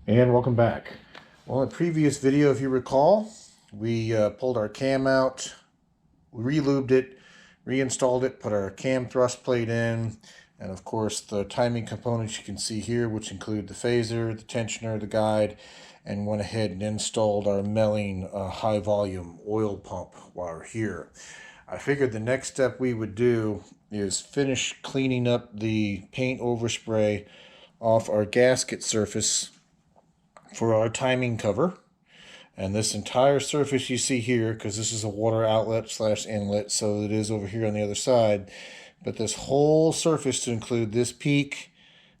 And welcome back. Well, in the previous video, if you recall, we pulled our cam out, re-lubed it, reinstalled it, put our cam thrust plate in, and of course the timing components you can see here, which include the phaser, the tensioner, the guide, and went ahead and installed our Melling high volume oil pump while we're here. I figured the next step we would do is finish cleaning up the paint overspray off our gasket surface for our timing cover. And this entire surface you see here, because this is a water outlet / inlet, so it is over here on the other side, but this whole surface to include this peak,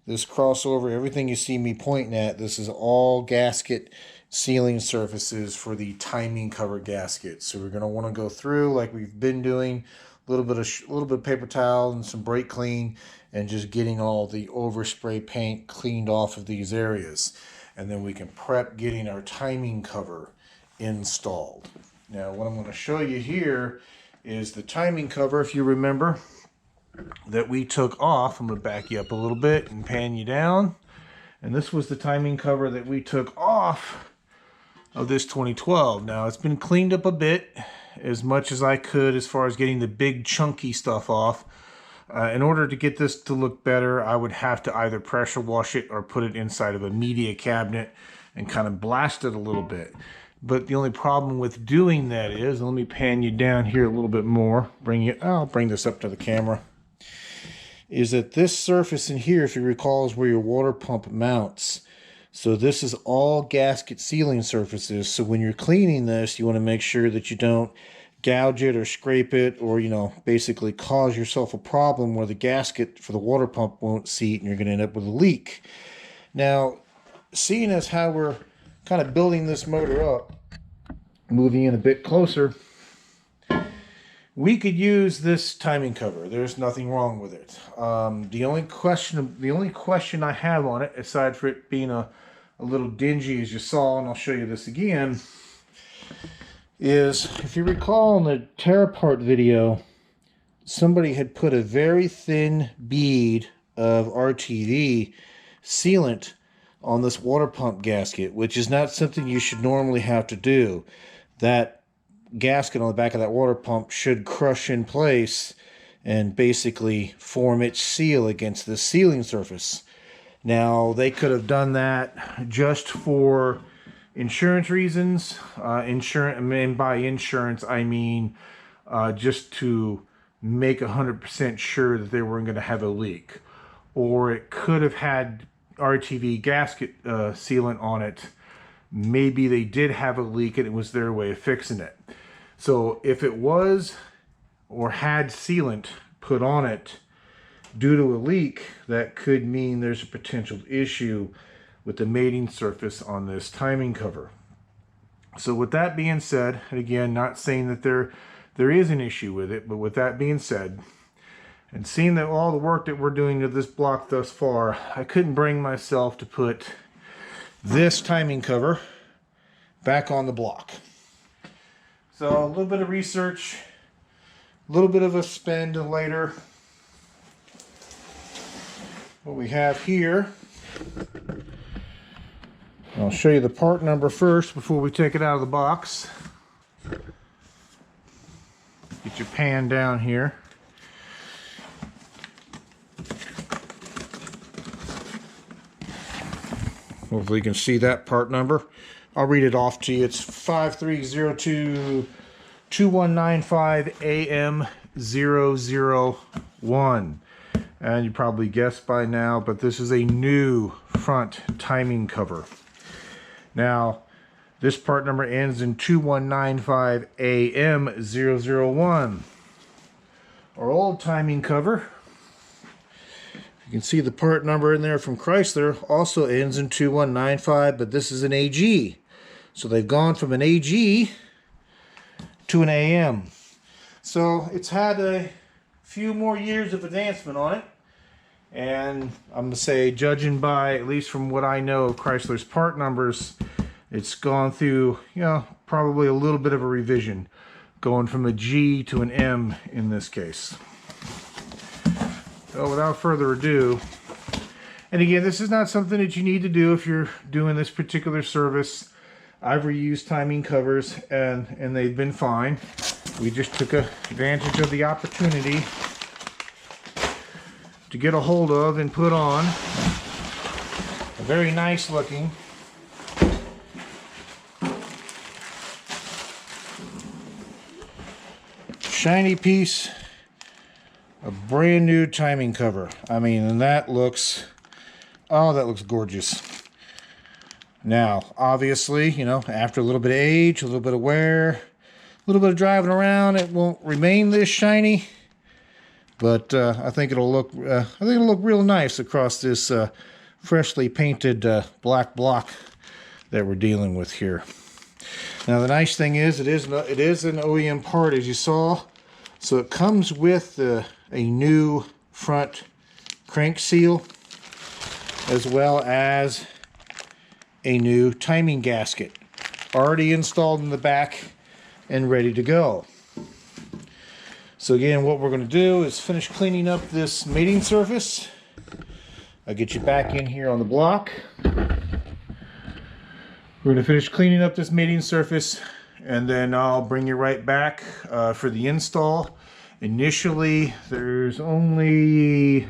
this crossover, everything you see me pointing at, this is all gasket sealing surfaces for the timing cover gasket. So we're going to want to go through like we've been doing, a little bit of paper towel and some brake clean, and just getting all the overspray paint cleaned off of these areas. And then we can prep getting our timing cover installed. Now what I'm going to show you here is the timing cover, if you remember, that we took off. I'm going to back you up a little bit and pan you down. And this was the timing cover that we took off of this 2012. Now it's been cleaned up a bit, as much as I could as far as getting the big chunky stuff off. In order to get this to look better, I would have to either pressure wash it or put it inside of a media cabinet and kind of blast it a little bit. But the only problem with doing that is, let me pan you down here a little bit more, I'll bring this up to the camera, is that this surface in here, if you recall, is where your water pump mounts. So this is all gasket sealing surfaces. So when you're cleaning this, you want to make sure that you don't gouge it or scrape it, or basically cause yourself a problem where the gasket for the water pump won't seat and you're going to end up with a leak. Now, seeing as how we're kind of building this motor up, moving in a bit closer, we could use this timing cover. There's nothing wrong with it. The only question I have on it, aside for it being a little dingy, as you saw, and I'll show you this again, is, if you recall in the tear apart video, somebody had put a very thin bead of RTV sealant on this water pump gasket, which is not something you should normally have to do. That gasket on the back of that water pump should crush in place and basically form its seal against the sealing surface. Now, they could have done that just for insurance reasons. And by insurance, I mean just to make 100% sure that they weren't going to have a leak. Or it could have had RTV gasket sealant on it. Maybe they did have a leak and it was their way of fixing it. So if it was or had sealant put on it due to a leak, that could mean there's a potential issue with the mating surface on this timing cover. So with that being said, and again, not saying that there is an issue with it, but with that being said, and seeing that all the work that we're doing to this block thus far, I couldn't bring myself to put this timing cover back on the block. So a little bit of research, a little bit of a spend later. What we have here, I'll show you the part number first before we take it out of the box. Get your pan down here. Hopefully you can see that part number. I'll read it off to you. It's 5302-2195-AM001. And you probably guessed by now, but this is a new front timing cover. Now, this part number ends in 2195-AM001. Our old timing cover, you can see the part number in there from Chrysler, also ends in 2195, but this is an AG. So they've gone from an AG to an AM. So it's had a few more years of advancement on it. And I'm going to say, judging by, at least from what I know of Chrysler's part numbers, it's gone through, probably a little bit of a revision, going from a G to an M in this case. So without further ado, And again, this is not something that you need to do if you're doing this particular service. I've reused timing covers and they've been fine. We just took advantage of the opportunity to get a hold of and put on a very nice looking shiny piece of brand new timing cover. I mean, and that looks, oh, that looks gorgeous. Now, obviously, you know, after a little bit of age, a little bit of wear, a little bit of driving around, it won't remain this shiny. But I think it'll look real nice across this freshly painted black block that we're dealing with here. Now the nice thing is, it is an OEM part, as you saw. So it comes with a new front crank seal, as well as a new timing gasket, already installed in the back and ready to go. So again, what we're going to do is finish cleaning up this mating surface. I'll get you back in here on the block. We're going to finish cleaning up this mating surface, and then I'll bring you right back for the install. Initially, there's only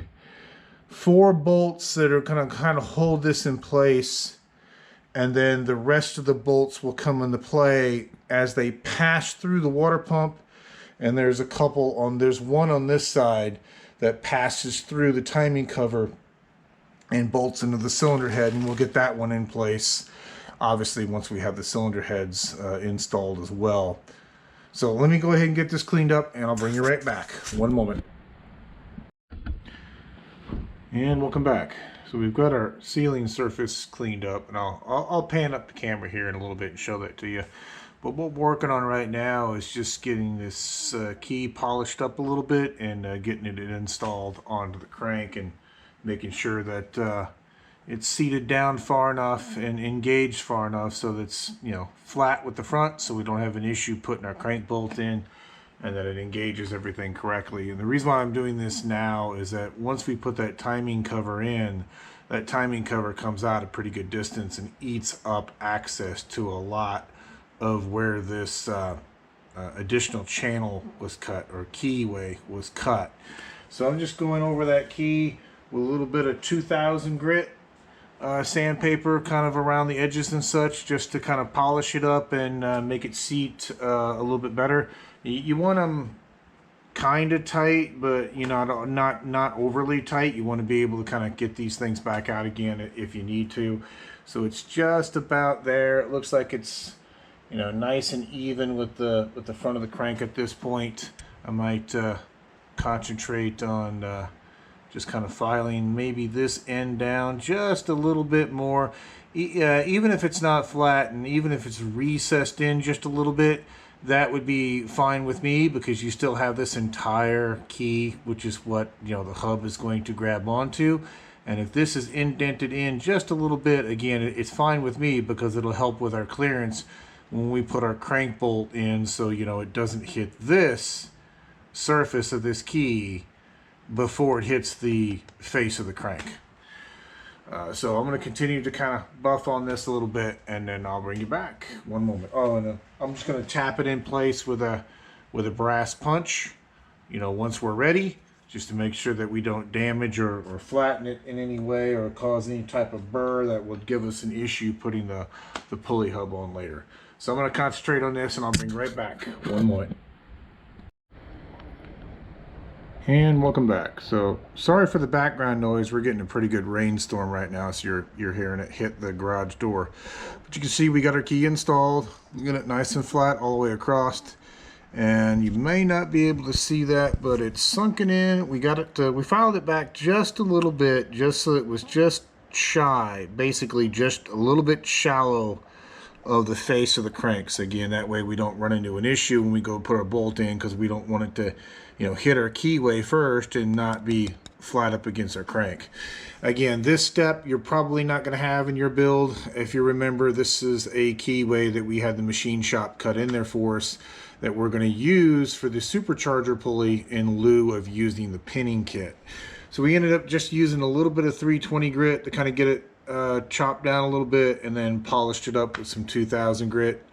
4 bolts that are going to kind of hold this in place, and then the rest of the bolts will come into play as they pass through the water pump. And there's there's one on this side that passes through the timing cover and bolts into the cylinder head, and we'll get that one in place, obviously, once we have the cylinder heads installed as well. So let me go ahead and get this cleaned up, and I'll bring you right back. One moment. And welcome back. So we've got our sealing surface cleaned up, and I'll pan up the camera here in a little bit and show that to you. But what we're working on right now is just getting this key polished up a little bit and getting it installed onto the crank and making sure that it's seated down far enough and engaged far enough so that it's, you know, flat with the front, so we don't have an issue putting our crank bolt in, and that it engages everything correctly. And the reason why I'm doing this now is that once we put that timing cover in, that timing cover comes out a pretty good distance and eats up access to a lot of where this additional channel was cut, or keyway was cut. So I'm just going over that key with a little bit of 2000 grit sandpaper kind of around the edges and such, just to kind of polish it up and make it seat a little bit better. You want them kind of tight, but you know, not overly tight. You want to be able to kind of get these things back out again if you need to. So it's just about there. It looks like it's, you know, nice and even with the front of the crank at this point. I might concentrate on just kind of filing maybe this end down just a little bit more. Even if it's not flat, and even if it's recessed in just a little bit, that would be fine with me, because you still have this entire key, which is what, you know, the hub is going to grab onto. And if this is indented in just a little bit, again, it's fine with me, because it'll help with our clearance when we put our crank bolt in, so, you know, it doesn't hit this surface of this key before it hits the face of the crank. So I'm going to continue to kind of buff on this a little bit, and then I'll bring you back. One moment. Oh, and I'm just going to tap it in place with a brass punch, you know, once we're ready, just to make sure that we don't damage or flatten it in any way, or cause any type of burr that would give us an issue putting the pulley hub on later. So I'm going to concentrate on this, and I'll bring you right back. One moment. And welcome back. So sorry for the background noise. We're getting a pretty good rainstorm right now, so you're hearing it hit the garage door. But you can see we got our key installed. We got it nice and flat all the way across. And you may not be able to see that, but it's sunken in. We got it. We filed it back just a little bit, just so it was just shy, basically just a little bit shallow of the face of the crank. So again, that way we don't run into an issue when we go put our bolt in, because we don't want it to, you know, hit our keyway first and not be flat up against our crank. Again, this step you're probably not going to have in your build. If you remember, this is a keyway that we had the machine shop cut in there for us, that we're going to use for the supercharger pulley in lieu of using the pinning kit. So we ended up just using a little bit of 320 grit to kind of get it chopped down a little bit, and then polished it up with some 2000 grit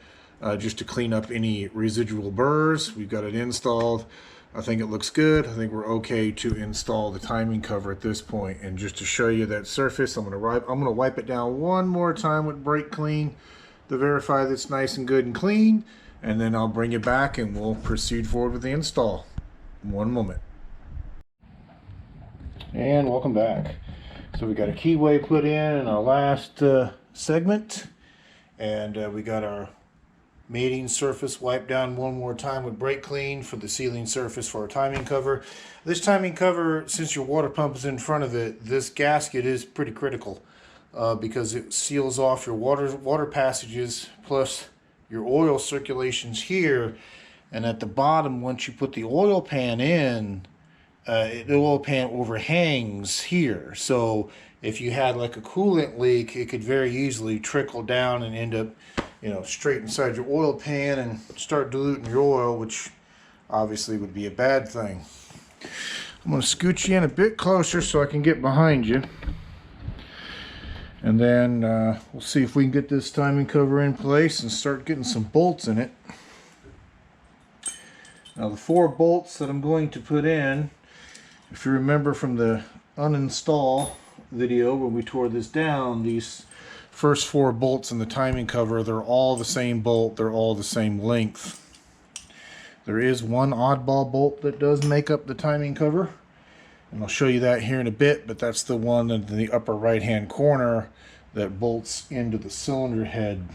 just to clean up any residual burrs. We've got it installed. I think it looks good. I think we're okay to install the timing cover at this point. And just to show you that surface, I'm gonna wipe it down one more time with brake clean to verify that it's nice and good and clean, and then I'll bring it back and we'll proceed forward with the install. One moment. And welcome back. So we got a keyway put in our last segment, and we got our mating surface wiped down one more time with brake clean for the sealing surface for our timing cover. This timing cover, since your water pump is in front of it, this gasket is pretty critical because it seals off your water passages plus your oil circulations here. And at the bottom, once you put the oil pan in, the oil pan overhangs here. So if you had like a coolant leak, it could very easily trickle down and end up, you know, straight inside your oil pan and start diluting your oil, which obviously would be a bad thing. I'm going to scoot you in a bit closer so I can get behind you. And then we'll see if we can get this timing cover in place and start getting some bolts in it. Now the 4 bolts that I'm going to put in, if you remember from the uninstall video where we tore this down, these first 4 bolts in the timing cover, they're all the same bolt, they're all the same length. There is one oddball bolt that does make up the timing cover, and I'll show you that here in a bit, but that's the one in the upper right hand corner that bolts into the cylinder head.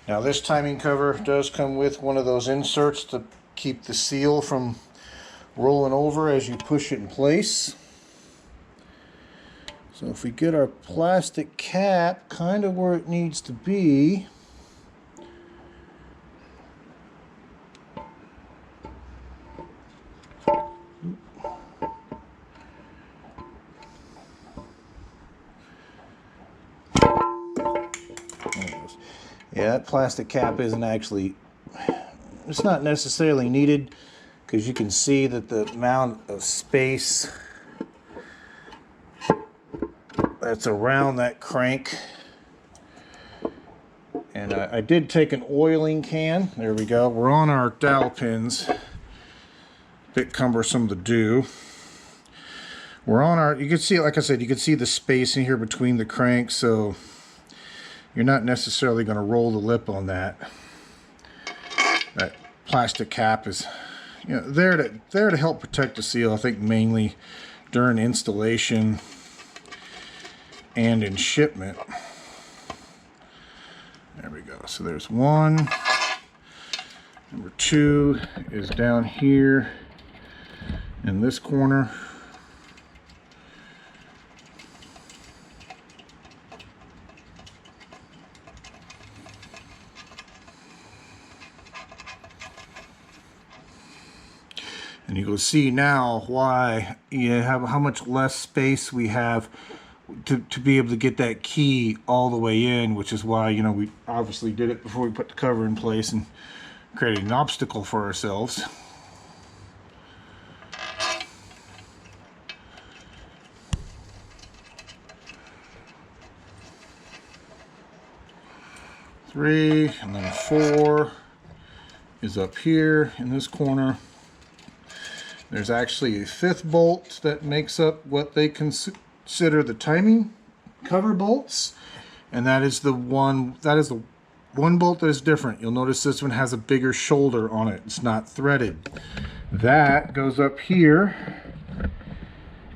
Now this timing cover does come with one of those inserts to keep the seal from rolling over as you push it in place. So if we get our plastic cap kind of where it needs to be, yeah, that plastic cap isn't actually, it's not necessarily needed, because you can see that the amount of space that's around that crank. And I did take an oiling can. There we go. We're on our dowel pins. Bit cumbersome to do. We're on our, you can see, like I said, you can see the space in here between the cranks, so you're not necessarily going to roll the lip on that. That plastic cap is, you know, there to help protect the seal, I think mainly during installation and in shipment. There we go. So there's one. Number 2 is down here in this corner. And you can see now why you have how much less space we have to be able to get that key all the way in, which is why, you know, we obviously did it before we put the cover in place and created an obstacle for ourselves. Three, and then 4 is up here in this corner. There's actually a 5th bolt that makes up what they consider the timing cover bolts, and that is the one bolt that is different. You'll notice this one has a bigger shoulder on it. It's not threaded. That goes up here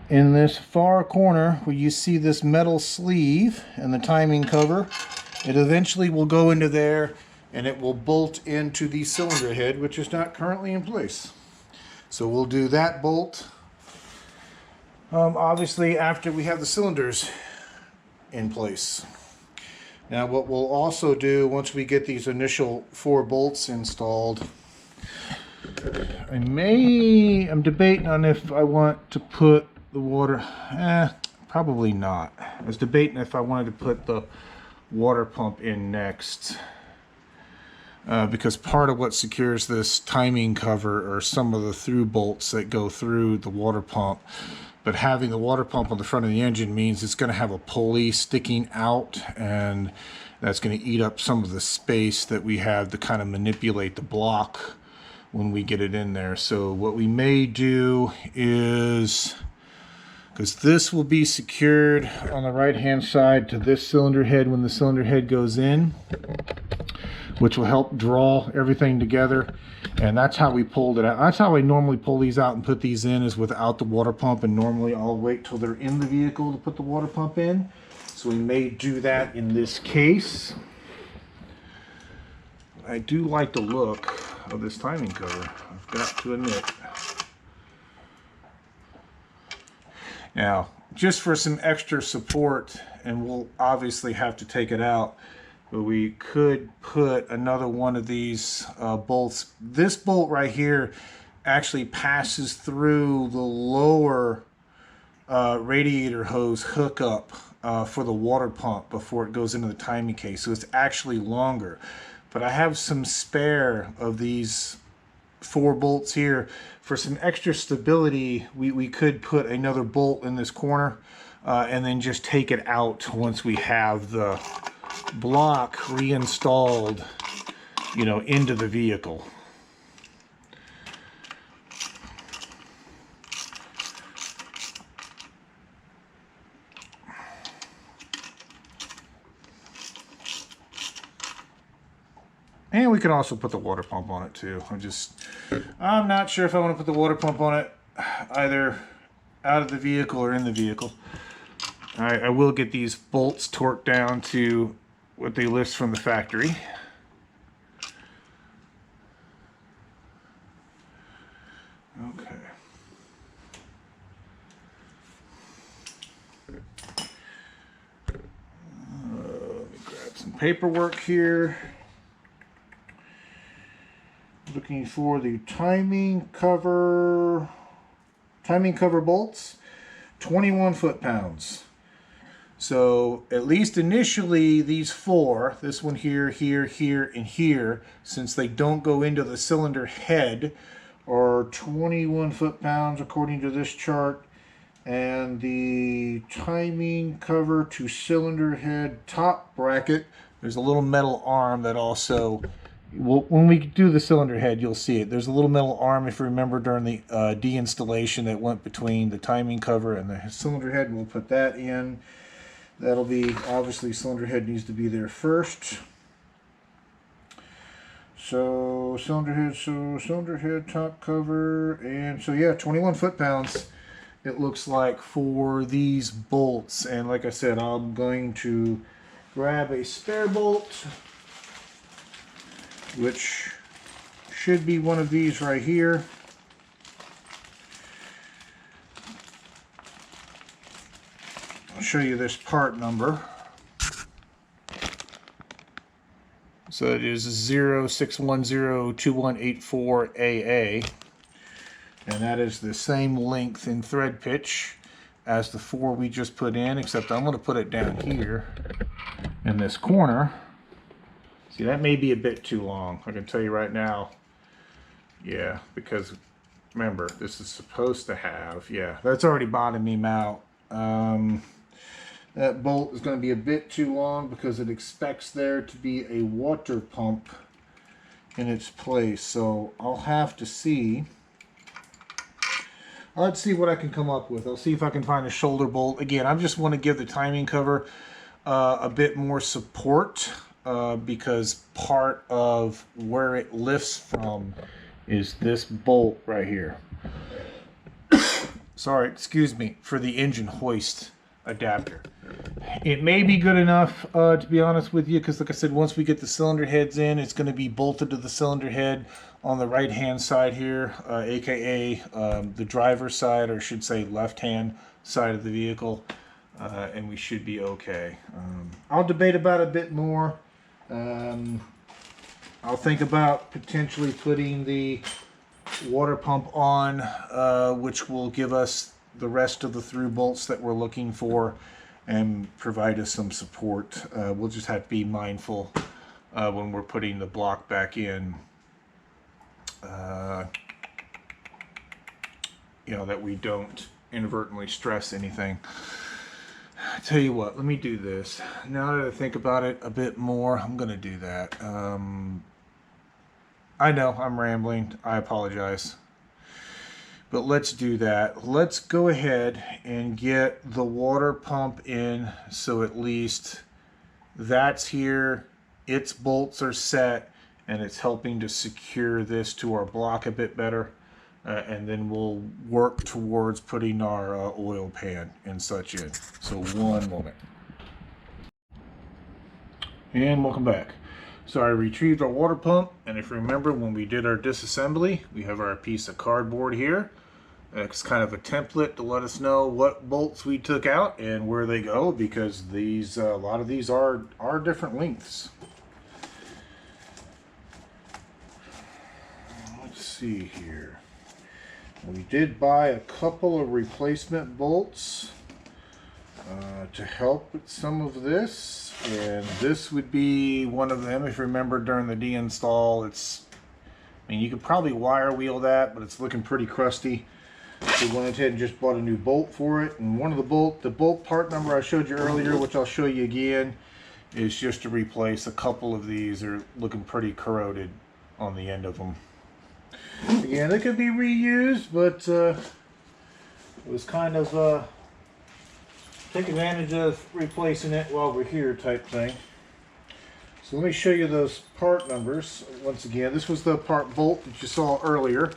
in this far corner where you see this metal sleeve and the timing cover. It eventually will go into there and it will bolt into the cylinder head, which is not currently in place. So we'll do that bolt obviously after we have the cylinders in place. Now what we'll also do once we get these initial 4 bolts installed, I'm debating on if I want to put the water, probably not. I was debating if I wanted to put the water pump in next. because part of what secures this timing cover are some of the through bolts that go through the water pump. But having the water pump on the front of the engine means it's going to have a pulley sticking out, and that's going to eat up some of the space that we have to kind of manipulate the block when we get it in there. So what we may do is, because this will be secured on the right hand side to this cylinder head when the cylinder head goes in, which will help draw everything together. And that's how we pulled it out. That's how I normally pull these out and put these in, is without the water pump, and normally I'll wait till they're in the vehicle to put the water pump in. So we may do that in this case. I do like the look of this timing cover, I've got to admit. Now, just for some extra support, and we'll obviously have to take it out, but we could put another one of these bolts. This bolt right here actually passes through the lower radiator hose hookup for the water pump before it goes into the timing case, so it's actually longer. But I have some spare of these 4 bolts here. For some extra stability, we could put another bolt in this corner and then just take it out once we have the block reinstalled, you know, into the vehicle. And we can also put the water pump on it too. I'm not sure if I want to put the water pump on it either out of the vehicle or in the vehicle. I will get these bolts torqued down to what they list from the factory. Okay. Let me grab some paperwork here. Looking for the timing cover bolts, 21 foot-pounds. So at least initially these 4, this one here, here, here, and here, since they don't go into the cylinder head, are 21 foot-pounds according to this chart. And the timing cover to cylinder head top bracket, there's a little metal arm that also, when we do the cylinder head, you'll see it. There's a little metal arm, if you remember, during the deinstallation that went between the timing cover and the cylinder head. We'll put that in. That'll be, obviously, cylinder head needs to be there first. So cylinder head, top cover, and so yeah, 21 foot-pounds it looks like for these bolts. And like I said, I'm going to grab a spare bolt, which should be one of these right here. I'll show you this part number. So it is 06102184AA, and that is the same length in thread pitch as the 4 we just put in, except I'm going to put it down here in this corner. See, that may be a bit too long. I can tell you right now. Yeah, because remember, this is supposed to have, yeah, that's already bottoming out. That bolt is going to be a bit too long because it expects there to be a water pump in its place. So I'll have to see. Let's see what I can come up with. I'll see if I can find a shoulder bolt. Again, I just want to give the timing cover a bit more support because part of where it lifts from is this bolt right here. Sorry, excuse me, for the engine hoist adapter. It may be good enough, to be honest with you, because like I said, once we get the cylinder heads in, it's going to be bolted to the cylinder head on the right hand side here, aka the driver's side, or I should say left hand side of the vehicle, and we should be okay. I'll debate about it a bit more. I'll think about potentially putting the water pump on, which will give us the rest of the through bolts that we're looking for and provide us some support. We'll just have to be mindful when we're putting the block back in. You know, that we don't inadvertently stress anything. I tell you what, let me do this. Now that I think about it a bit more, I'm going to do that. I know I'm rambling. I apologize. But let's do that. Let's go ahead and get the water pump in, so at least that's here, its bolts are set, and it's helping to secure this to our block a bit better. And then we'll work towards putting our oil pan and such in. So one moment. And welcome back. So I retrieved our water pump, and if you remember when we did our disassembly, we have our piece of cardboard here. It's kind of a template to let us know what bolts we took out and where they go, because these a lot of these are different lengths. Let's see here. We did buy a couple of replacement bolts to help with some of this, and this would be one of them. If you remember during the deinstall, I mean, you could probably wire wheel that, but it's looking pretty crusty. So we went ahead and just bought a new bolt for it, and one of the bolt part number I showed you earlier, which I'll show you again, is just to replace a couple of these. They're looking pretty corroded on the end of them. Again, they could be reused, but it was kind of take advantage of replacing it while we're here type thing. So let me show you those part numbers once again. This was the part bolt that you saw earlier.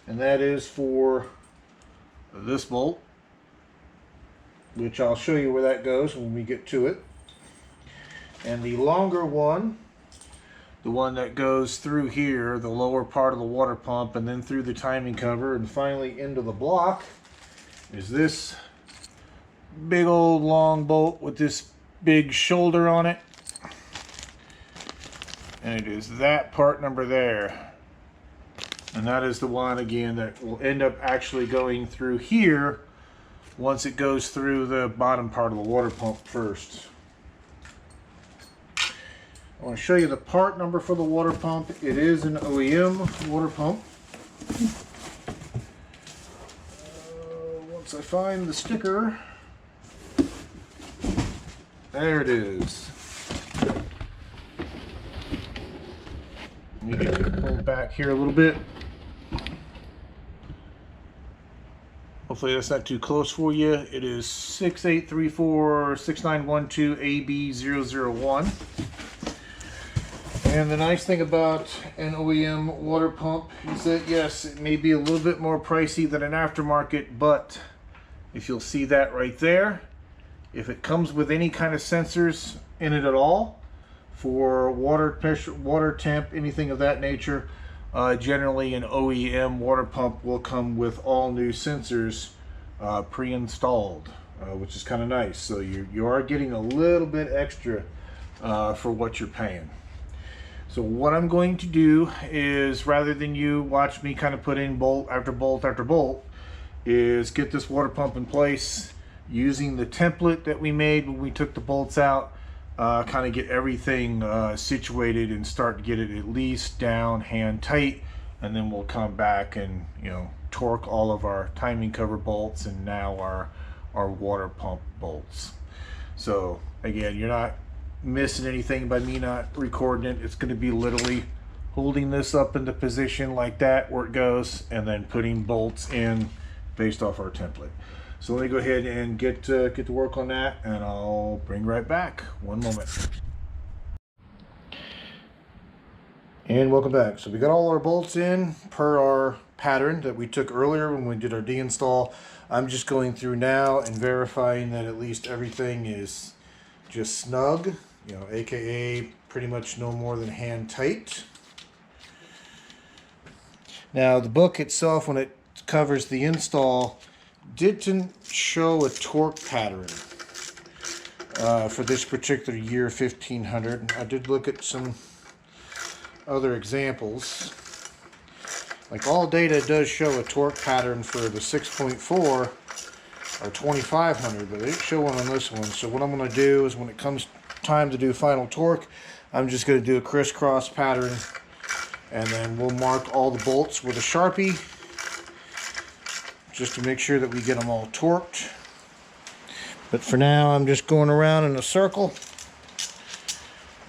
And that is for this bolt, which I'll show you where that goes when we get to it. And the longer one, the one that goes through here, the lower part of the water pump, and then through the timing cover, and finally into the block, is this big old long bolt with this big shoulder on it. And it is that part number there. And that is the one, again, that will end up actually going through here once it goes through the bottom part of the water pump first. I want to show you the part number for the water pump. It is an OEM water pump. Once I find the sticker, there it is. Let me get it pulled back here a little bit. Hopefully that's not too close for you. It is 68346912AB001. And the nice thing about an OEM water pump is that, yes, it may be a little bit more pricey than an aftermarket, but if you'll see that right there, if it comes with any kind of sensors in it at all, for water pressure, water temp, anything of that nature, generally an OEM water pump will come with all new sensors pre-installed, which is kind of nice. So you are getting a little bit extra for what you're paying. So what I'm going to do is, rather than you watch me kind of put in bolt after bolt after bolt, is get this water pump in place using the template that we made when we took the bolts out. Kind of get everything situated and start to get it at least down hand tight, and then we'll come back and, you know, torque all of our timing cover bolts and now our water pump bolts. So again, you're not missing anything by me not recording it. It's going to be literally holding this up into position like that where it goes, and then putting bolts in based off our template. So let me go ahead and get to work on that, and I'll bring right back. One moment. And welcome back. So we got all our bolts in per our pattern that we took earlier when we did our deinstall. I'm just going through now and verifying that at least everything is just snug, you know, aka pretty much no more than hand tight. Now the book itself, when it covers the install, didn't show a torque pattern for this particular year 1500. I did look at some other examples. Like, all data does show a torque pattern for the 6.4, or 2500, but they didn't show one on this one. So what I'm going to do is when it comes time to do final torque, I'm just going to do a crisscross pattern, and then we'll mark all the bolts with a Sharpie just to make sure that we get them all torqued. But for now, I'm just going around in a circle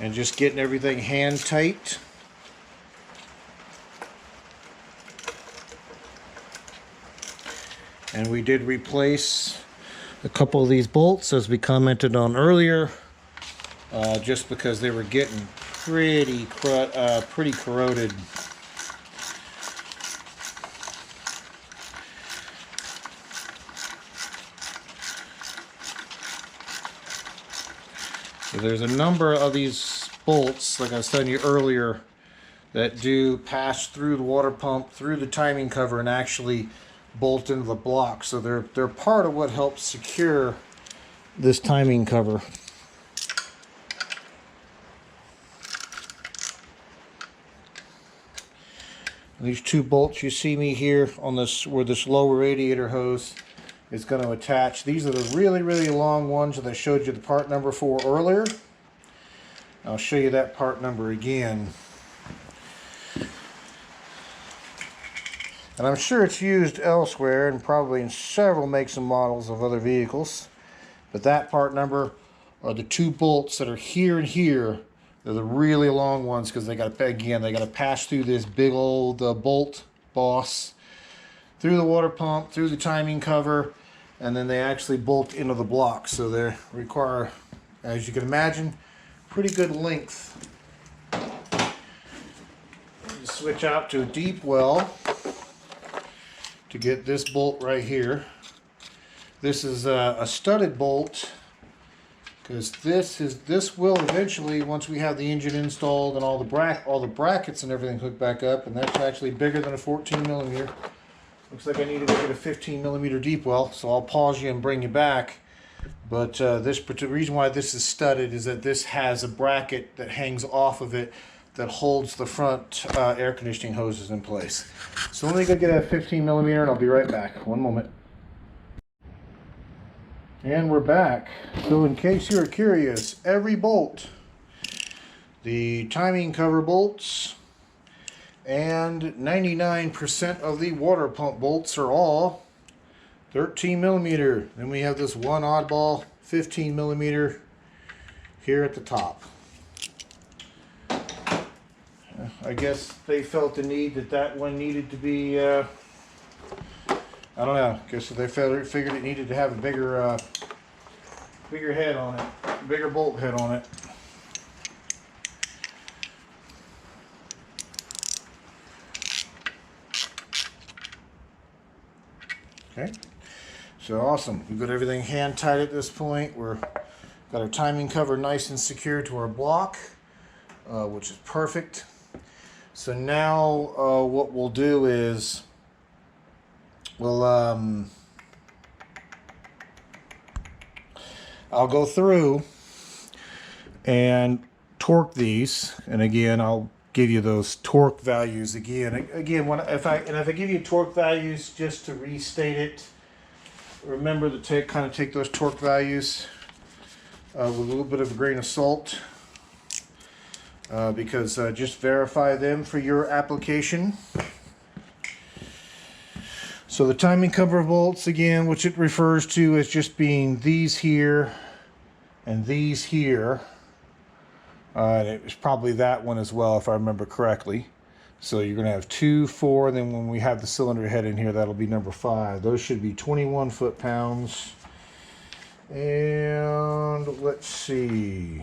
and just getting everything hand tight. And we did replace a couple of these bolts, as we commented on earlier, just because they were getting pretty corroded. So there's a number of these bolts, like I was telling you earlier, that do pass through the water pump, through the timing cover, and actually bolt into the block. So they're part of what helps secure this timing cover. These two bolts you see me here on this, where this lower radiator hose is going to attach. These are the really long ones that I showed you the part number for earlier. I'll show you that part number again. And I'm sure it's used elsewhere and probably in several makes and models of other vehicles. But that part number are the two bolts that are here and here. They're the really long ones because they got to pass through this big old bolt boss, through the water pump, through the timing cover, and then they actually bolt into the block. So they require, as you can imagine, pretty good length. Switch out to a deep well to get this bolt right here. This is a studded bolt, because this will eventually, once we have the engine installed and all the brackets and everything hooked back up, and that's actually bigger than a 14 millimeter. Looks like I need to go get a 15 millimeter deep well, so I'll pause you and bring you back. But the reason why this is studded is that this has a bracket that hangs off of it that holds the front air conditioning hoses in place. So let me go get a 15 millimeter and I'll be right back. One moment. And we're back. So in case you're curious, every bolt, the timing cover bolts, and 99% of the water pump bolts are all 13 millimeter. Then we have this one oddball 15 millimeter here at the top. I guess they felt the need that one needed to be, I don't know, I guess they figured it needed to have a bigger head on it, bigger bolt head on it. Okay, so awesome. We've got everything hand tight at this point. We're got our timing cover nice and secure to our block, which is perfect. So now what we'll do is we'll I'll go through and torque these, and again I'll give you those torque values again. If I give you torque values, just to restate it, remember to take those torque values with a little bit of a grain of salt, because just verify them for your application. So the timing cover bolts, again, which it refers to as just being these here and these here. It was probably that one as well, if I remember correctly. So you're going to have 2, 4, and then when we have the cylinder head in here, that'll be number 5. Those should be 21 foot-pounds. And let's see.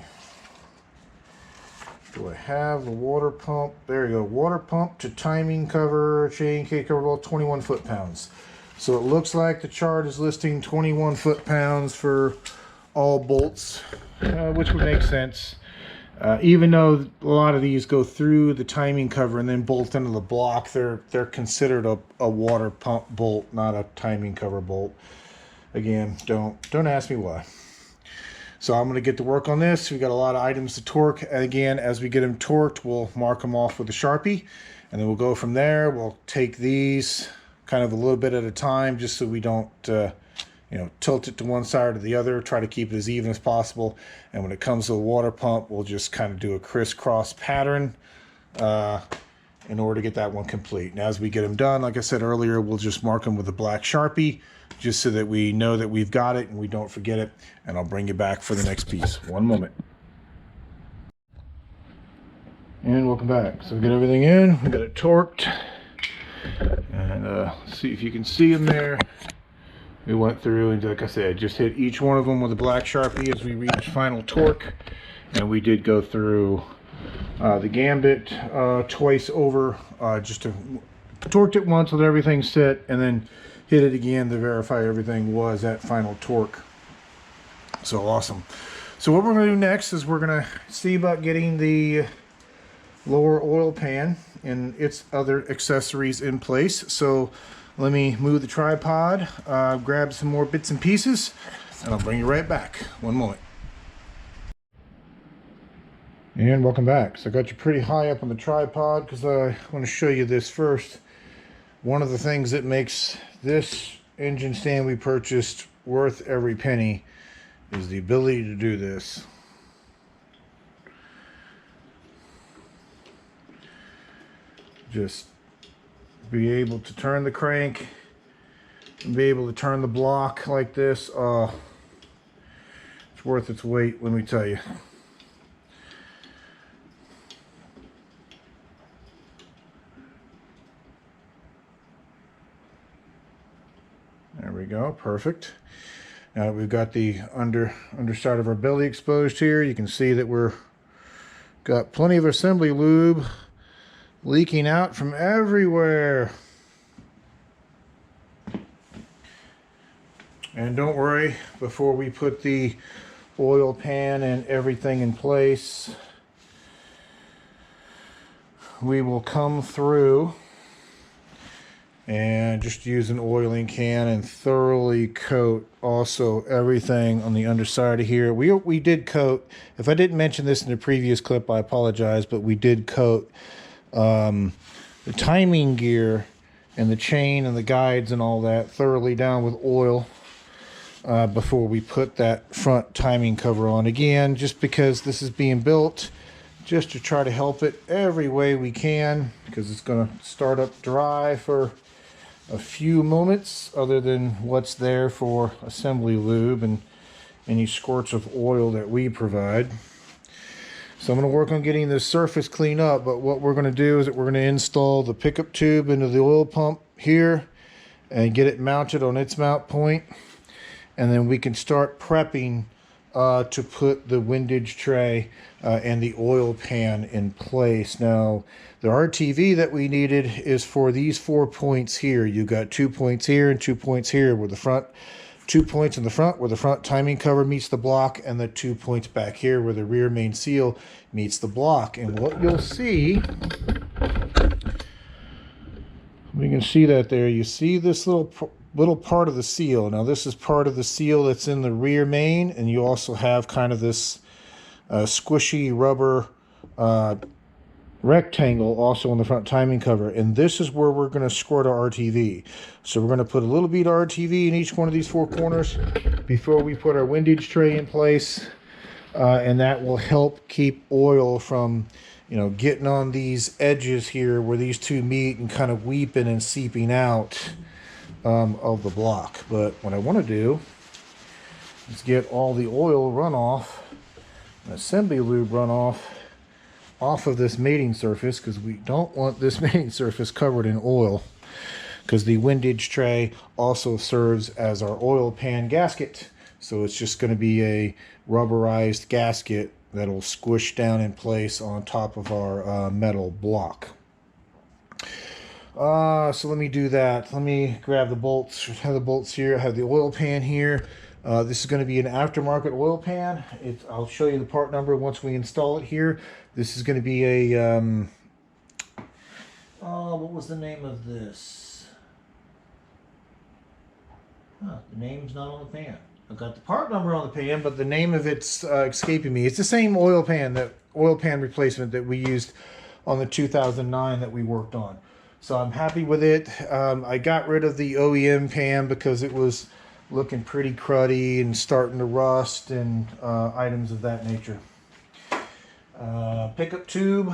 Do I have the water pump? There you go. Water pump to timing cover, chain K cover bolt, 21 foot-pounds. So it looks like the chart is listing 21 foot-pounds for all bolts, which would make sense. Even though a lot of these go through the timing cover and then bolt into the block, they're considered a water pump bolt, not a timing cover bolt. Again, don't ask me why. So I'm going to get to work on this. We've got a lot of items to torque. And again, as we get them torqued, we'll mark them off with a Sharpie, and then we'll go from there. We'll take these kind of a little bit at a time, just so we don't tilt it to one side or the other, try to keep it as even as possible. And when it comes to the water pump, we'll just kind of do a crisscross pattern in order to get that one complete. Now, as we get them done, like I said earlier, we'll just mark them with a black Sharpie just so that we know that we've got it and we don't forget it. And I'll bring you back for the next piece. One moment. And welcome back. So we got everything in, we got it torqued. And see if you can see them there. We went through and, like I said, just hit each one of them with a black Sharpie as we reach final torque. And we did go through the gambit twice over, just to torqued it once, let everything sit, and then hit it again to verify everything was at final torque. So awesome. So what we're going to do next is we're going to see about getting the lower oil pan and its other accessories in place. So let me move the tripod, grab some more bits and pieces, and I'll bring you right back. One moment. And welcome back. So I got you pretty high up on the tripod because I want to show you this first. One of the things that makes this engine stand we purchased worth every penny is the ability to do this. Just be able to turn the crank and be able to turn the block like this. It's worth its weight, let me tell you. There we go, perfect. Now that we've got the underside of our belly exposed here, you can see that we're got plenty of assembly lube leaking out from everywhere. And don't worry, before we put the oil pan and everything in place, we will come through and just use an oiling can and thoroughly coat also everything on the underside of here. We did coat, if I didn't mention this in the previous clip, I apologize, but we did coat the timing gear and the chain and the guides and all that thoroughly down with oil before we put that front timing cover on. Again, just because this is being built just to try to help it every way we can, because it's going to start up dry for a few moments other than what's there for assembly lube and any squirts of oil that we provide. So I'm going to work on getting this surface cleaned up, but what we're going to do is that we're going to install the pickup tube into the oil pump here and get it mounted on its mount point, and then we can start prepping to put the windage tray and the oil pan in place. Now, the RTV that we needed is for these 4 points here. You got 2 points here and 2 points here, where the front 2 points in the front where the front timing cover meets the block, and the 2 points back here where the rear main seal meets the block. And what you'll see, we can see that there, you see this little part of the seal. Now this is part of the seal that's in the rear main, and you also have kind of this squishy rubber rectangle also on the front timing cover, and this is where we're going to squirt our RTV. So we're going to put a little bit of RTV in each one of these 4 corners before we put our windage tray in place, and that will help keep oil from getting on these edges here where these two meet and kind of weeping and seeping out of the block. But what I want to do is get all the oil runoff, assembly lube runoff, off of this mating surface, because we don't want this mating surface covered in oil, because the windage tray also serves as our oil pan gasket. So it's just going to be a rubberized gasket that'll squish down in place on top of our metal block. So let me do that. Let me grab the bolts. I have the bolts here. I have the oil pan here. This is going to be an aftermarket oil pan. I'll show you the part number once we install it here. This is going to be a, what was the name of this? The name's not on the pan. I've got the part number on the pan, but the name of it's escaping me. It's the same oil pan replacement that we used on the 2009 that we worked on. So I'm happy with it. I got rid of the OEM pan because it was looking pretty cruddy and starting to rust and items of that nature. Pickup tube,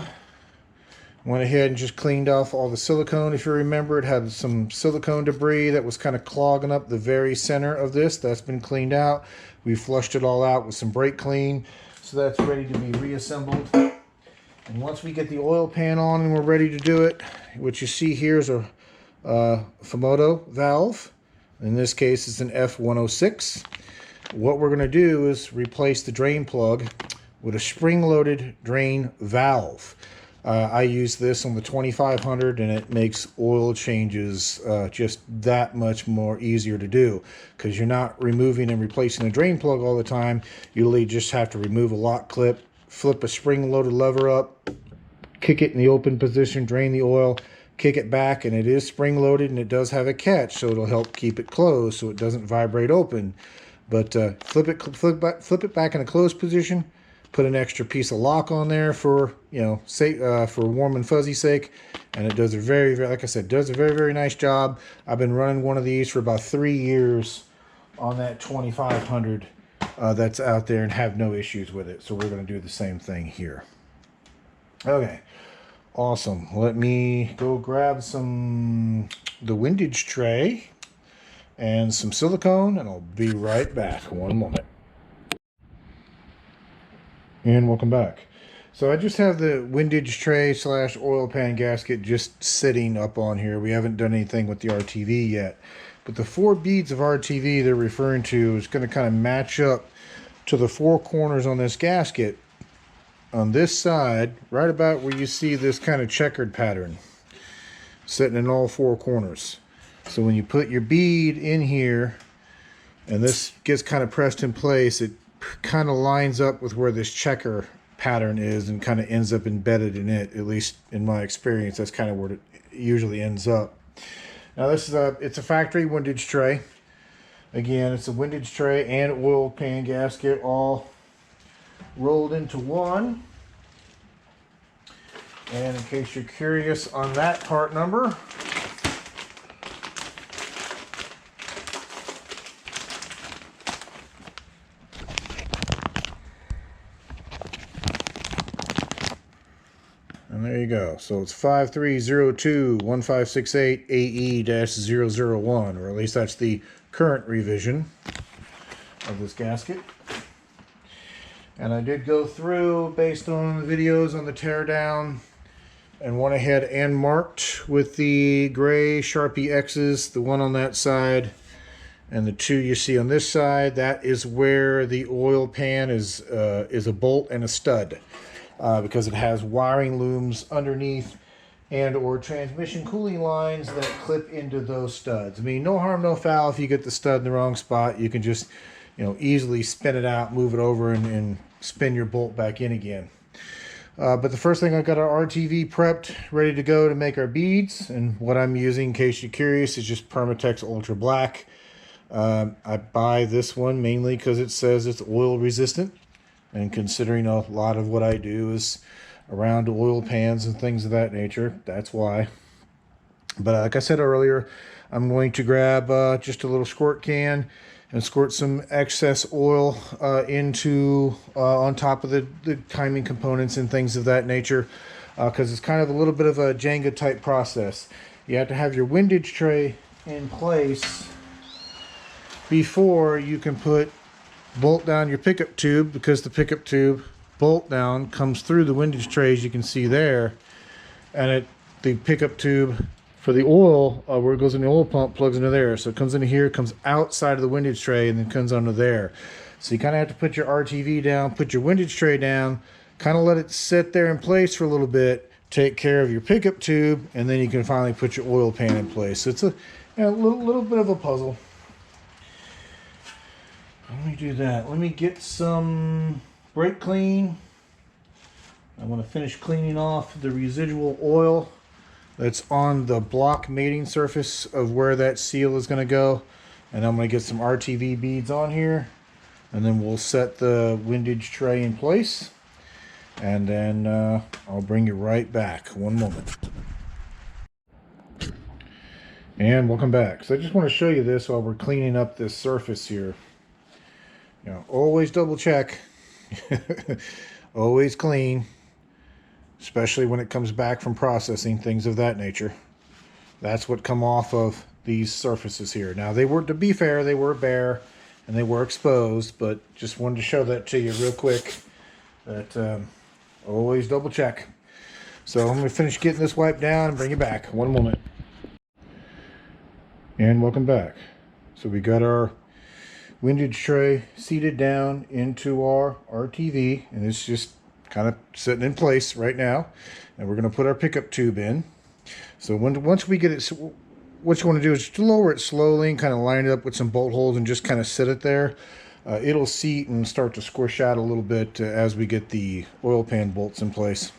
went ahead and just cleaned off all the silicone. If you remember, it had some silicone debris that was kind of clogging up the very center of this. That's been cleaned out. We flushed it all out with some brake clean, so that's ready to be reassembled. And once we get the oil pan on and we're ready to do it, what you see here is a Fumoto valve. In this case, it's an F106. What we're going to do is replace the drain plug with a spring-loaded drain valve. I use this on the 2500, and it makes oil changes just that much more easier to do, because you're not removing and replacing the drain plug all the time. You really just have to remove a lock clip, flip a spring-loaded lever up, kick it in the open position, drain the oil, kick it back, and it is spring-loaded, and it does have a catch, so it'll help keep it closed so it doesn't vibrate open. But flip it back in a closed position. Put an extra piece of lock on there for, you know, for warm and fuzzy sake, and it does a very, like I said, does a very, very nice job. I've been running one of these for about 3 years on that 2500 that's out there and have no issues with it. So we're going to do the same thing here. Okay, awesome. Let me go grab the windage tray and some silicone, and I'll be right back. One moment. And welcome back. So I just have the windage tray / oil pan gasket just sitting up on here. We haven't done anything with the RTV yet. But the 4 beads of RTV they're referring to is going to kind of match up to the 4 corners on this gasket. On this side, right about where you see this kind of checkered pattern sitting in all 4 corners. So when you put your bead in here and this gets kind of pressed in place, it kind of lines up with where this checker pattern is and kind of ends up embedded in it. At least in my experience, that's kind of where it usually ends up. Now this is it's a factory windage tray. Again, it's a windage tray and oil pan gasket all rolled into one. And in case you're curious on that part number, and there you go. So it's 53021568 AE-001, or at least that's the current revision of this gasket. And I did go through, based on the videos on the teardown, and went ahead and marked with the gray Sharpie X's, the one on that side and the 2 you see on this side. That is where the oil pan is a bolt and a stud. Because it has wiring looms underneath and or transmission cooling lines that clip into those studs. I mean, no harm, no foul. If you get the stud in the wrong spot, you can just, you know, easily spin it out, move it over, and spin your bolt back in again. But the first thing, I've got our RTV prepped, ready to go to make our beads. And what I'm using, in case you're curious, is just Permatex Ultra Black. I buy this one mainly because it says it's oil resistant. And considering a lot of what I do is around oil pans and things of that nature, that's why. But like I said earlier, I'm going to grab just a little squirt can and squirt some excess oil into on top of the timing components and things of that nature, because it's kind of a little bit of a Jenga type process. You have to have your windage tray in place before you can bolt down your pickup tube, because the pickup tube bolt down comes through the windage tray, as you can see there, and the pickup tube for the oil, where it goes in the oil pump, plugs into there. So it comes into here, comes outside of the windage tray, and then comes onto there. So you kind of have to put your RTV down, put your windage tray down, kind of let it sit there in place for a little bit, take care of your pickup tube, and then you can finally put your oil pan in place. So it's a little bit of a puzzle. Let me do that. Let me get some brake clean. I want to finish cleaning off the residual oil that's on the block mating surface of where that seal is going to go. And I'm going to get some RTV beads on here. And then we'll set the windage tray in place. And then I'll bring you right back. One moment. And welcome back. So I just want to show you this while we're cleaning up this surface here. You know, always double check. Always clean, especially when it comes back from processing, things of that nature. That's what come off of these surfaces here. Now they were, to be fair, they were bare and they were exposed, but just wanted to show that to you real quick. That always double check. So I'm going to finish getting this wiped down and bring you back. One moment. And welcome back. So we got our windage tray seated down into our RTV, and it's just kind of sitting in place right now. And we're going to put our pickup tube in. So once we get it, what you want to do is just lower it slowly and kind of line it up with some bolt holes and just kind of sit it there. It'll seat and start to squish out a little bit as we get the oil pan bolts in place.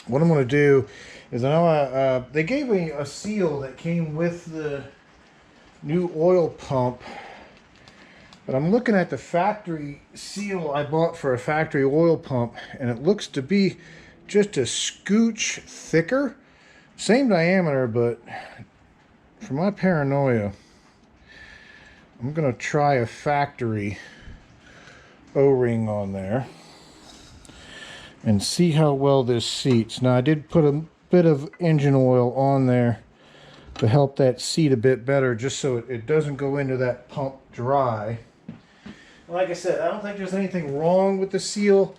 What I'm going to do is, I know they gave me a seal that came with the new oil pump, but I'm looking at the factory seal I bought for a factory oil pump, and it looks to be just a scooch thicker. Same diameter, but for my paranoia, I'm going to try a factory O-ring on there and see how well this seats. Now I did put a bit of engine oil on there to help that seat a bit better, just so it doesn't go into that pump dry. Like I said, I don't think there's anything wrong with the seal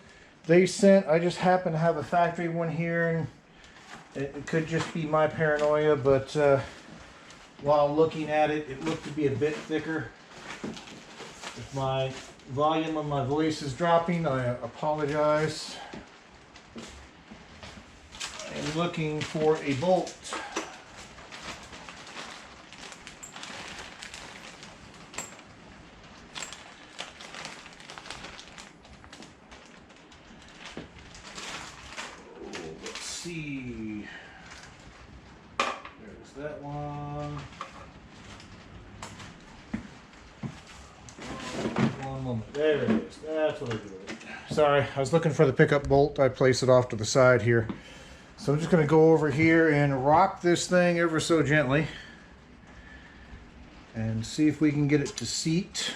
they sent. I just happen to have a factory one here, and it could just be my paranoia, but while looking at it, it looked to be a bit thicker. If my volume of my voice is dropping, I apologize. I'm looking for a bolt. Let's see. There's that one. One moment. There it is. That's what I do. Sorry, I was looking for the pickup bolt. I place it off to the side here. So I'm just going to go over here and rock this thing ever so gently and see if we can get it to seat.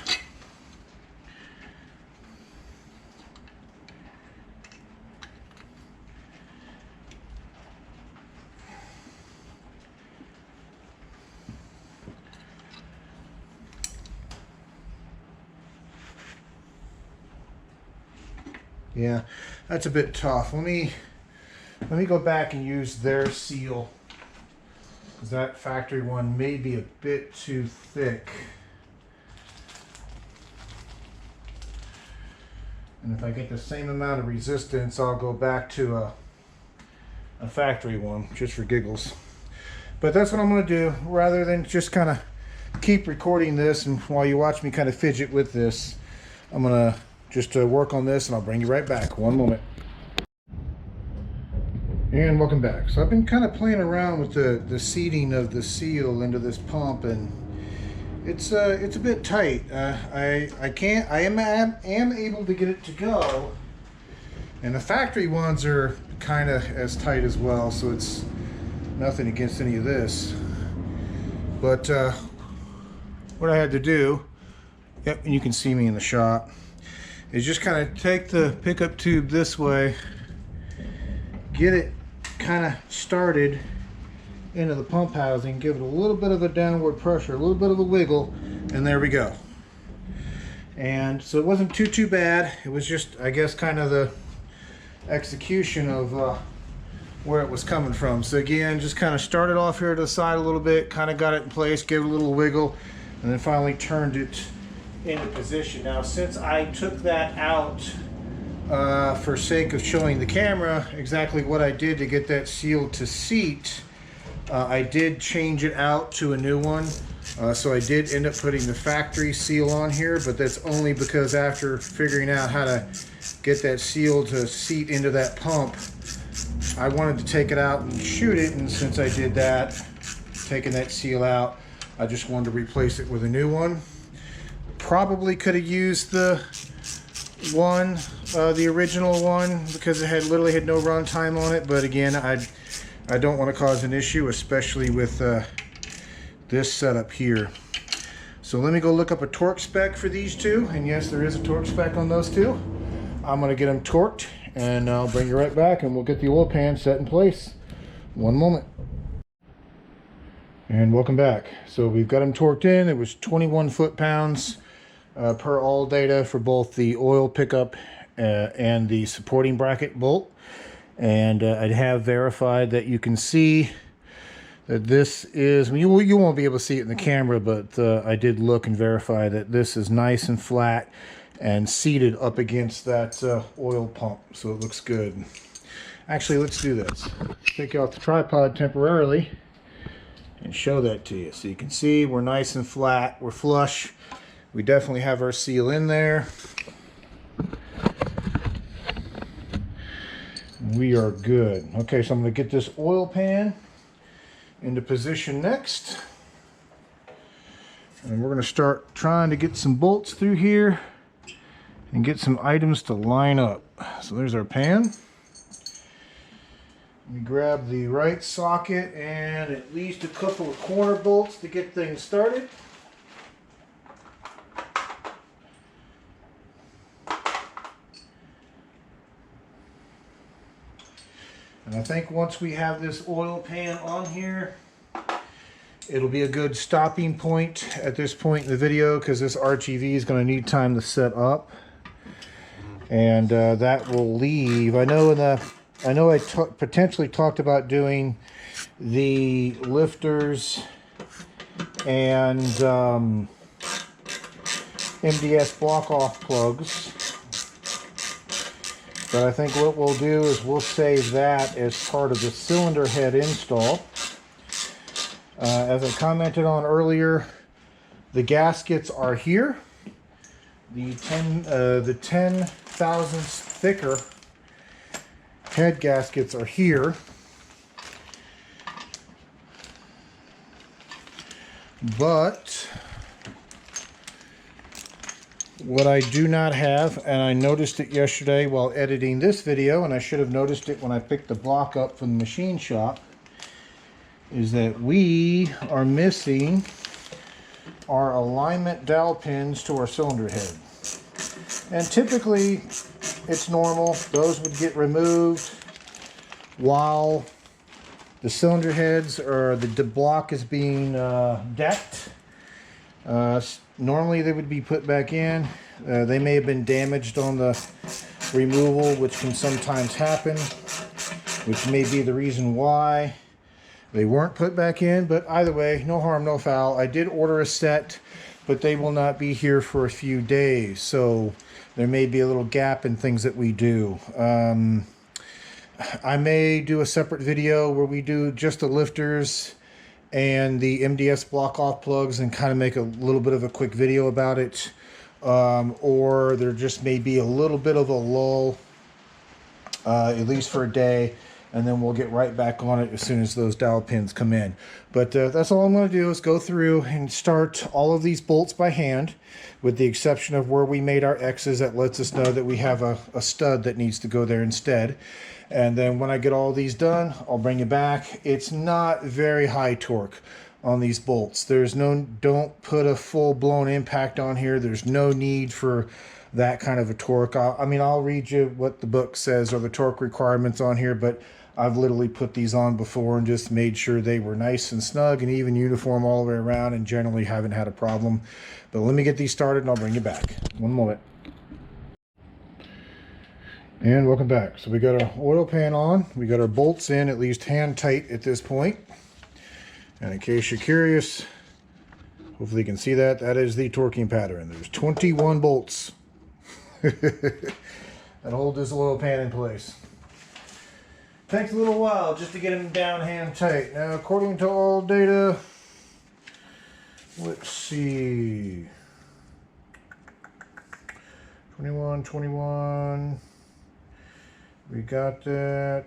Yeah, that's a bit tough. Let me go back and use their seal, because that factory one may be a bit too thick. And if I get the same amount of resistance, I'll go back to a factory one, just for giggles. But that's what I'm going to do, rather than just kind of keep recording this, and while you watch me kind of fidget with this, I'm going to just work on this, and I'll bring you right back. One moment. And welcome back. So I've been kind of playing around with the seating of the seal into this pump, and it's a bit tight. I am able to get it to go, and the factory ones are kind of as tight as well, so it's nothing against any of this. But what I had to do, yep, and you can see me in the shop, is just kind of take the pickup tube this way, get it kind of started into the pump housing, give it a little bit of a downward pressure, a little bit of a wiggle, and there we go. And so it wasn't too bad. It was just, I guess, kind of the execution of where it was coming from. So again, just kind of started off here to the side a little bit, kind of got it in place, gave it a little wiggle, and then finally turned it into position. Now, since I took that out for sake of showing the camera exactly what I did to get that seal to seat, I did change it out to a new one. So I did end up putting the factory seal on here, but that's only because after figuring out how to get that seal to seat into that pump, I wanted to take it out and shoot it, and since I did that, taking that seal out, I just wanted to replace it with a new one. Probably could have used the original one, because it literally had no run time on it, but again, I don't want to cause an issue, especially with this setup here. So let me go look up a torque spec for these two, and yes, there is a torque spec on those two. I'm going to get them torqued, and I'll bring you right back, and we'll get the oil pan set in place. One moment. And welcome back. So we've got them torqued in. It was 21 foot-pounds per all data for both the oil pickup and the supporting bracket bolt. And I have verified that you can see that this is, you won't be able to see it in the camera, but I did look and verify that this is nice and flat and seated up against that oil pump, so it looks good. Actually, let's do this. Take you off the tripod temporarily and show that to you. So you can see we're nice and flat, we're flush. We definitely have our seal in there. We are good. Okay, so I'm going to get this oil pan into position next. And we're going to start trying to get some bolts through here and get some items to line up. So there's our pan. Let me grab the right socket and at least a couple of corner bolts to get things started. And I think once we have this oil pan on here, it'll be a good stopping point at this point in the video, because this RGV is going to need time to set up. And that will leave. I know I potentially talked about doing the lifters and MDS block-off plugs. But I think what we'll do is we'll save that as part of the cylinder head install. As I commented on earlier, the gaskets are here. The 10 thousandths thicker head gaskets are here. But what I do not have, and I noticed it yesterday while editing this video, and I should have noticed it when I picked the block up from the machine shop, is that we are missing our alignment dowel pins to our cylinder head. And typically it's normal, those would get removed while the cylinder heads or the block is being decked. Normally they would be put back in. They may have been damaged on the removal, which can sometimes happen, which may be the reason why they weren't put back in. But either way, no harm, no foul. I did order a set, but they will not be here for a few days, so there may be a little gap in things that we do. I may do a separate video where we do just the lifters and the MDS block-off plugs and kind of make a little bit of a quick video about it. Or there just may be a little bit of a lull, at least for a day, and then we'll get right back on it as soon as those dowel pins come in. But that's all I'm going to do is go through and start all of these bolts by hand, with the exception of where we made our X's. That lets us know that we have a stud that needs to go there instead. And then when I get all these done, I'll bring you back. It's not very high torque on these bolts. Don't put a full-blown impact on here. There's no need for that kind of a torque. I'll read you what the book says are the torque requirements on here, but I've literally put these on before and just made sure they were nice and snug and even uniform all the way around, and generally haven't had a problem. But let me get these started and I'll bring you back. One moment. And welcome back. So we got our oil pan on. We got our bolts in, at least hand tight at this point. And in case you're curious, hopefully you can see that. That is the torquing pattern. There's 21 bolts that hold this oil pan in place. Takes a little while just to get them down hand tight. Now, according to all data, let's see. 21. We got that.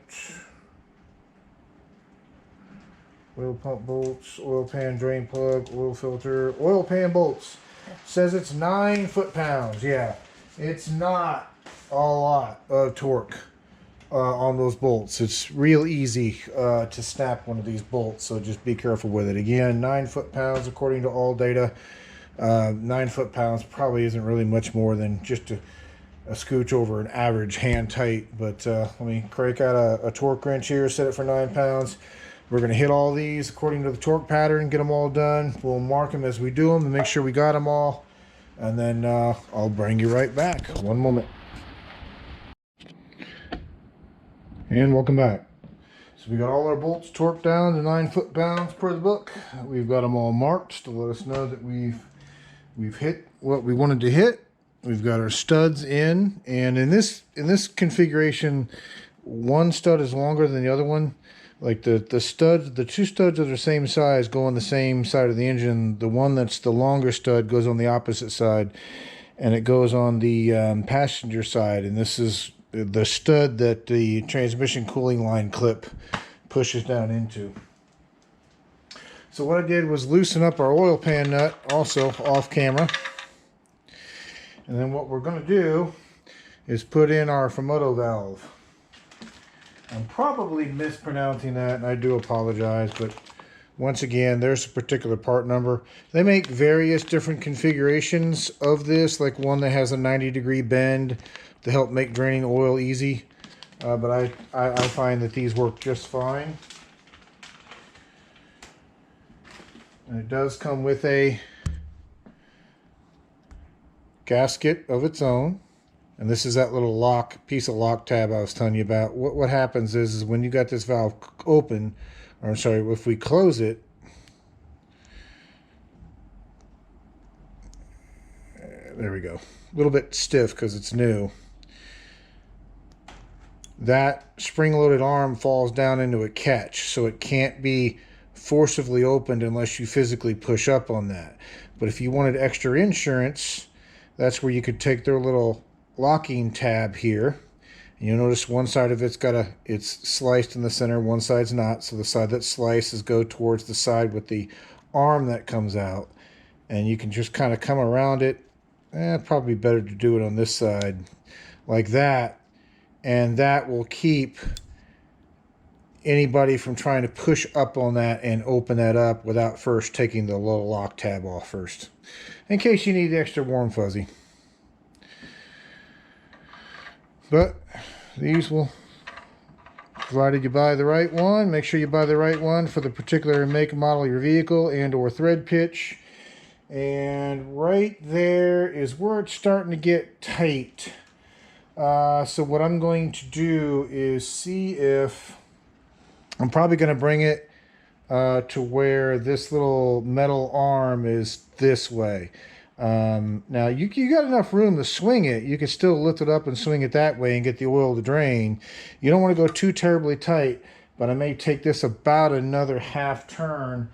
Oil pump bolts, oil pan drain plug, oil filter, oil pan bolts. Says it's 9 foot-pounds. Yeah, it's not a lot of torque on those bolts. It's real easy to snap one of these bolts, so just be careful with it. Again, 9 foot-pounds according to all data. 9 foot-pounds probably isn't really much more than just a scooch over an average hand tight, but let me crank out a torque wrench here, set it for 9 pounds. We're going to hit all these according to the torque pattern, get them all done. We'll mark them as we do them and make sure we got them all, and then I'll bring you right back. One moment. And welcome back. So we got all our bolts torqued down to 9 foot-pounds per the book. We've got them all marked to let us know that we've hit what we wanted to hit. We've got our studs in, and in this configuration, one stud is longer than the other one. Like the studs, the two studs are the same size, go on the same side of the engine. The one that's the longer stud goes on the opposite side, and it goes on the passenger side. And this is the stud that the transmission cooling line clip pushes down into. So what I did was loosen up our oil pan nut, also off camera. And then what we're going to do is put in our Fumoto valve. I'm probably mispronouncing that, and I do apologize, but once again, there's a particular part number. They make various different configurations of this, like one that has a 90-degree bend to help make draining oil easy. But I find that these work just fine. And it does come with a gasket of its own, and this is that little piece of lock tab I was telling you about. What happens is when you got this valve open, or I'm sorry, if we close it, there we go, a little bit stiff because it's new. That spring-loaded arm falls down into a catch, so it can't be forcibly opened unless you physically push up on that. But if you wanted extra insurance, that's where you could take their little locking tab here. And you'll notice one side of it's sliced in the center, one side's not. So the side that's sliced is go towards the side with the arm that comes out. And you can just kind of come around it. Probably better to do it on this side like that. And that will keep anybody from trying to push up on that and open that up without first taking the little lock tab off first, in case you need extra warm fuzzy. But these will, provided you buy the right one, make sure you buy the right one for the particular make and model of your vehicle and or thread pitch. And right there is where it's starting to get tight. So what I'm going to do is see if I'm probably going to bring it to where this little metal arm is this way. Now you got enough room to swing it. You can still lift it up and swing it that way and get the oil to drain. You don't want to go too terribly tight, but I may take this about another half turn.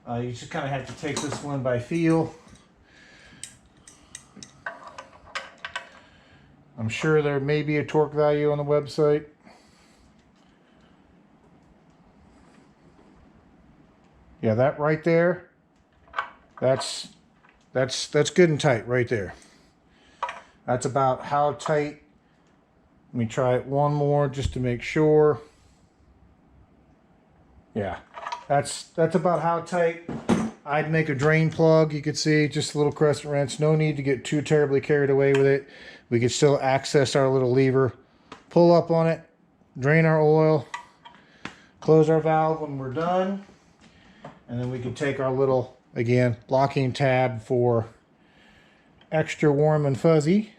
You just kind of have to take this one by feel. I'm sure there may be a torque value on the website. Yeah, that right there, that's good and tight right there. That's about how tight. Let me try it one more just to make sure. Yeah, that's about how tight. I'd make a drain plug. You could see just a little crescent wrench. No need to get too terribly carried away with it. We could still access our little lever, pull up on it, drain our oil, close our valve when we're done, and then we can take our little, again, locking tab for extra warm and fuzzy.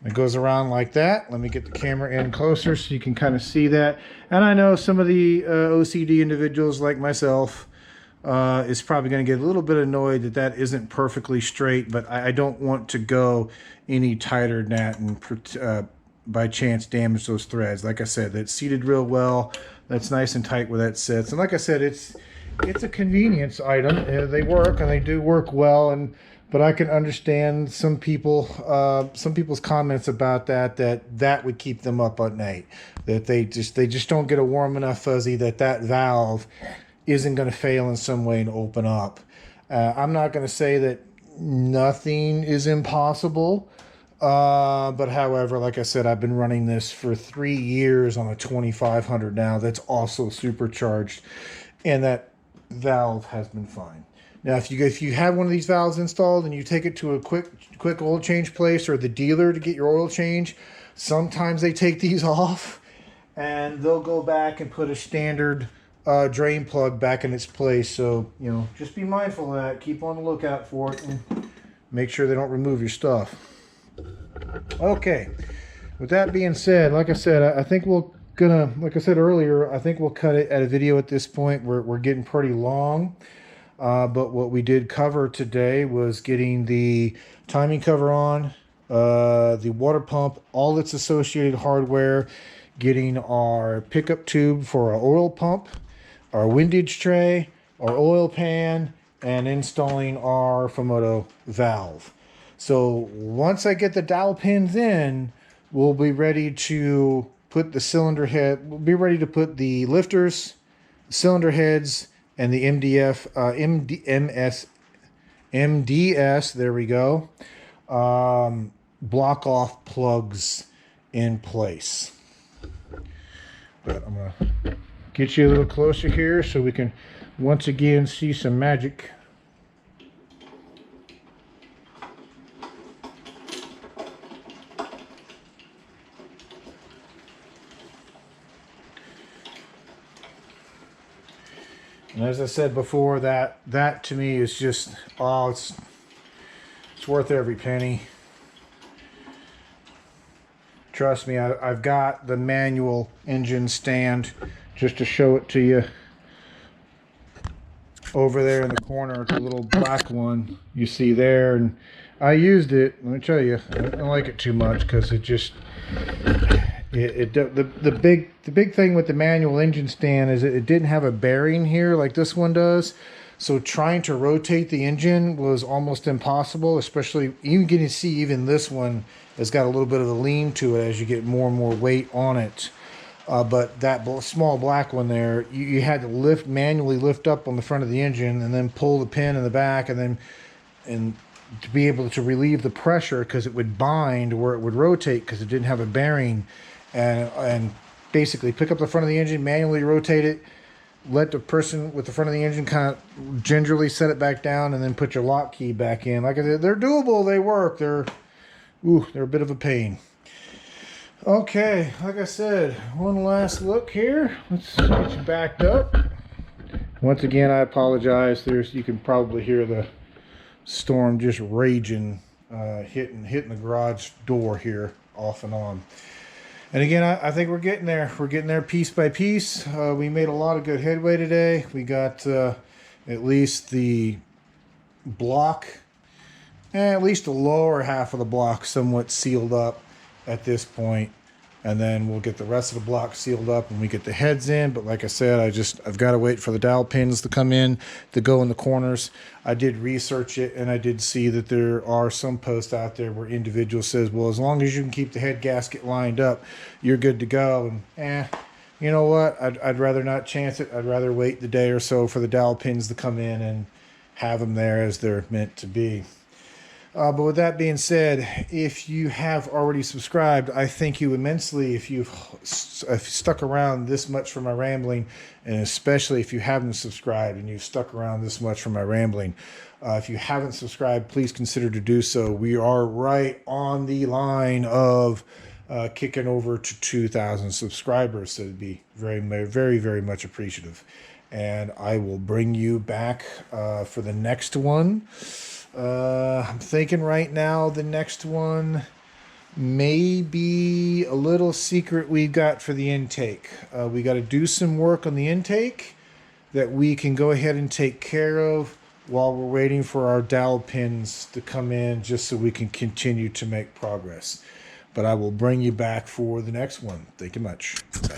It goes around like that. Let me get the camera in closer so you can kind of see that. And I know some of the OCD individuals like myself is probably going to get a little bit annoyed that that isn't perfectly straight, but I don't want to go any tighter than that and by chance damage those threads. Like I said, that's seated real well. That's nice and tight where that sits. And like I said, it's a convenience item. They work, and they do work well. But I can understand some people's comments about that would keep them up at night. That they just don't get a warm enough fuzzy that valve isn't going to fail in some way and open up. I'm not going to say that nothing is impossible. But however, like I said, I've been running this for 3 years on a 2500 now. That's also supercharged, and that valve has been fine. Now, if you have one of these valves installed and you take it to a quick oil change place or the dealer to get your oil change, sometimes they take these off and they'll go back and put a standard drain plug back in its place. So, you know, just be mindful of that. Keep on the lookout for it and make sure they don't remove your stuff. Okay, with that being said, like I said, I think like I said earlier, I think we'll cut it at a video at this point. We're getting pretty long. But what we did cover today was getting the timing cover on, the water pump, all its associated hardware, getting our pickup tube for our oil pump, our windage tray, our oil pan, and installing our Fumoto valve. So once I get the dowel pins in, we'll be ready to put the cylinder head, we'll be ready to put the lifters, cylinder heads, and the MDS, there we go, block off plugs in place. But I'm going to get you a little closer here so we can once again see some magic. And as I said before, that to me is just, oh, it's worth every penny. Trust me, I've got the manual engine stand just to show it to you. Over there in the corner, the little black one you see there, and I used it. Let me tell you, I don't like it too much because it just the big thing with the manual engine stand is it didn't have a bearing here like this one does. So trying to rotate the engine was almost impossible, especially you can see even this one has got a little bit of a lean to it as you get more and more weight on it. But that small black one there, you had to manually lift up on the front of the engine and then pull the pin in the back and to be able to relieve the pressure because it would bind where it would rotate because it didn't have a bearing, and basically pick up the front of the engine, manually rotate it, let the person with the front of the engine kind of gingerly set it back down, and then put your lock key back in. Like I said, they're doable, they work, they're a bit of a pain. Okay, like I said, one last look here. Let's get you backed up. Once again, I apologize. You can probably hear the storm just raging, hitting the garage door here off and on. And again, I think we're getting there. We're getting there piece by piece. We made a lot of good headway today. We got at least the block, at least the lower half of the block somewhat sealed up at this point, and then we'll get the rest of the block sealed up when we get the heads in. But like I said, I've got to wait for the dowel pins to come in to go in the corners. I did research it, and I did see that there are some posts out there where individuals says, well, as long as you can keep the head gasket lined up, you're good to go. And you know what, I'd rather not chance it. I'd rather wait the day or so for the dowel pins to come in and have them there as they're meant to be. But with that being said, if you have already subscribed, I thank you immensely if you've stuck around this much for my rambling, and especially if you haven't subscribed and you've stuck around this much for my rambling. If you haven't subscribed, please consider to do so. We are right on the line of kicking over to 2,000 subscribers, so it'd be very, very, very much appreciative. And I will bring you back for the next one. I'm thinking right now the next one may be a little secret we got for the intake. We got to do some work on the intake that we can go ahead and take care of while we're waiting for our dowel pins to come in, just so we can continue to make progress. But I will bring you back for the next one. Thank you much. Bye.